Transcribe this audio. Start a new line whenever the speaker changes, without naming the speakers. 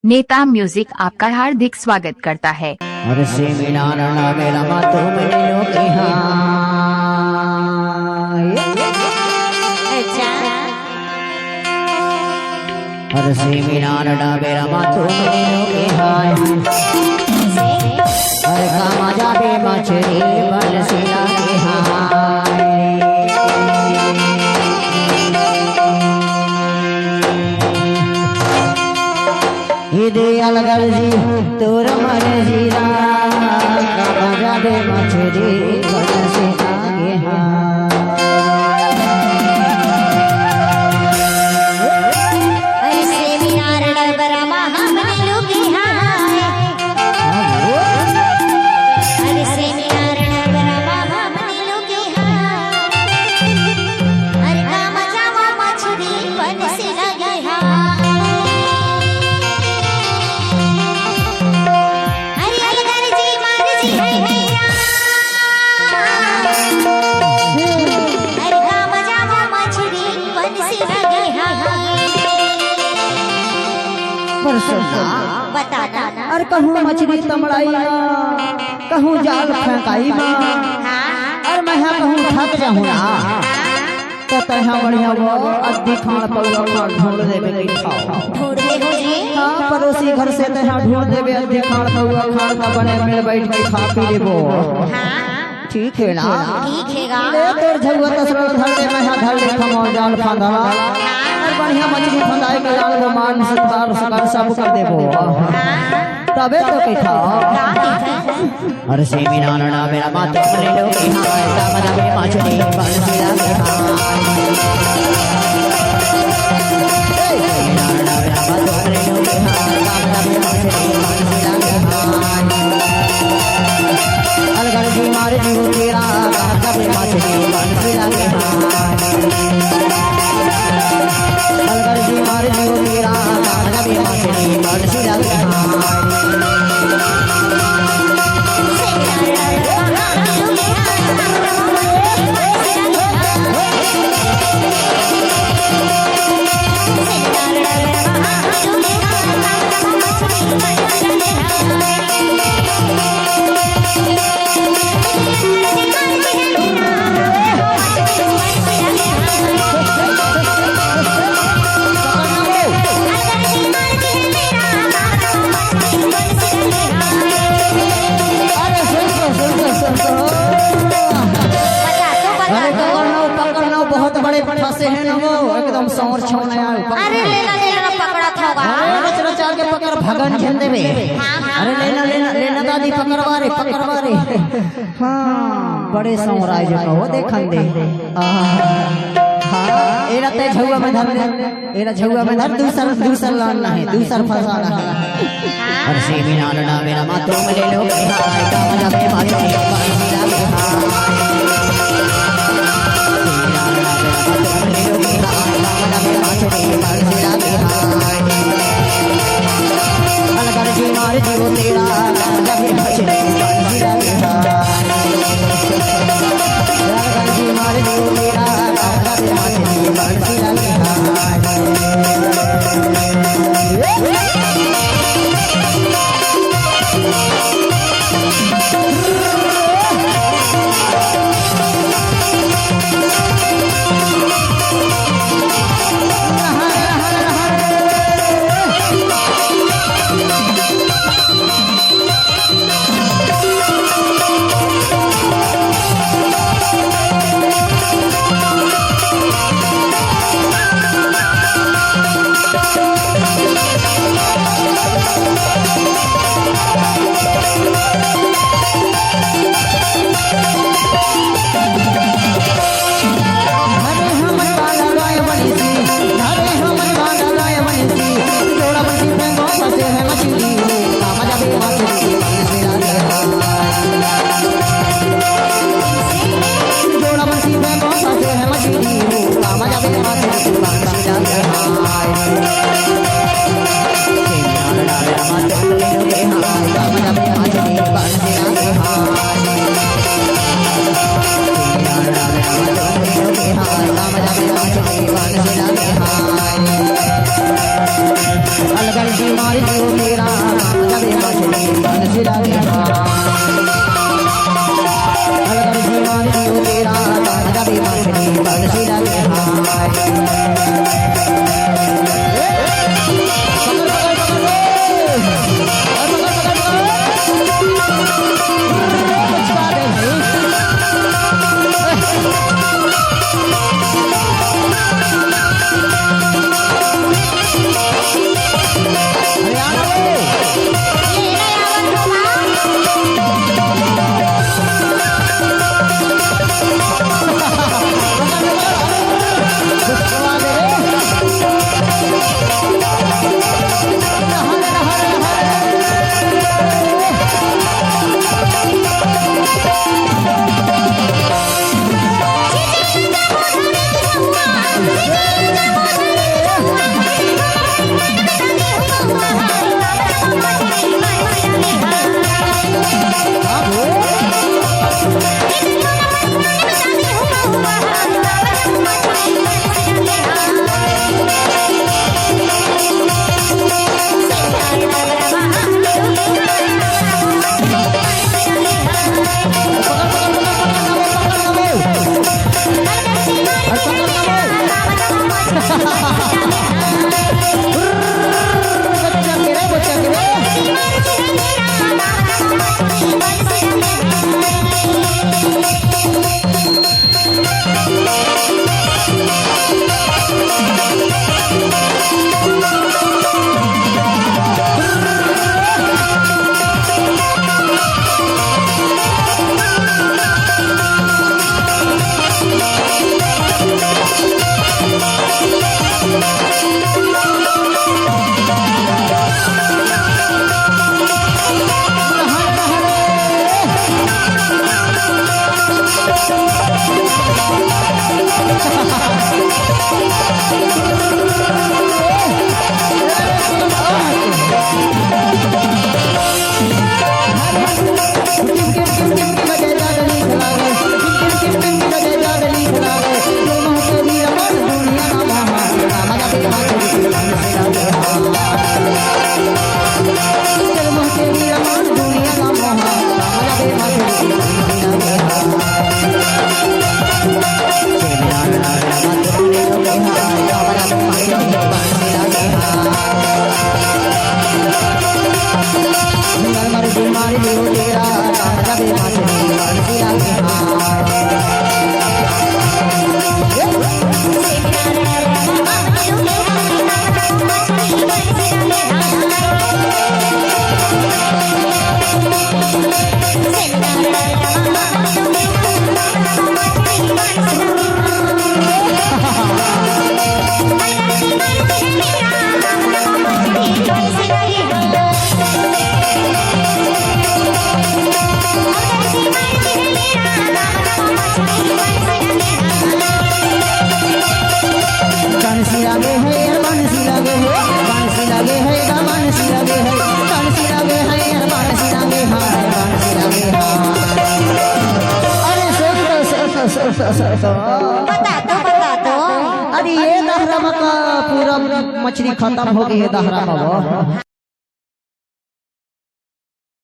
नेता म्यूजिक आपका हार्दिक स्वागत करता है।
हर से मेरा मातो मेरे लोग हर से मेरा मातो मेरे लोग हर कामा जाबे मछली बल से लागे अलगर जी तोर मन जीरा कामा जाबे मछली बल से लागे और कहूँ मछली तमड़ाई कहूँ जाल फेंकाई और मैं कहूँ थक जाऊँ तो तहाँ बढ़िया वो अद्धी खान पौवा ढूंढ देवे हाँ पड़ोसी घर से तहाँ ढूंढ देवे अद्धी खान पौवा खान का बने मिल बैठ के खा पी लेबो ठीक है ना ले तोर झगुआ तसरा धर दे मैं धर ले खमो जाल फांदला बढ़िया मछली फंदाई के जाल को मान सत्कार सकार सब कर देबो तबे तो कहता हर से मेरा मातो मेरे लोग कामा जाबे मछली बल से लागे मातो मेरे लोग कामा जाबे मछली बल से लागे अलगर जी मारे जीव तेरा कामा जाबे मछली बल से लागे अलगर जी मारे जीव तेरा कामा जाबे मछली बल से लागे फंसे हैं ना वो एकदम सौर छौना यार
अरे लेना पकड़ा था
अरे चलो चल के पकड़ भगन झंडे में अरे लेना दादी पकड़वा रे हाँ बड़े सौर आए जो वो देखन दे हाँ एरा ते झुआ में धर एरा झुआ में धर दूसर लाना है दूसर फंसाना है हर से मेरा मातो मेरे लोग कामा जाबे मछली अलगर जी मारे जीव तेरा कामा जाबे मछली बल से लागे अलगर जी मारे जीव तेरा कामा जाबे मछली बल से लागे दर्द मार दियो तेरा कांटा बे मछली बंसी लगे हार बंसी लगे है बंसी लगे है बंसी लगे है बंसी लगे है बंसी लगे है बंसी लगे है बंसी लगे है अरे सो
बता दो
अरे ये दहरा का पूरा मछली खत्म हो गई है दहरा में वो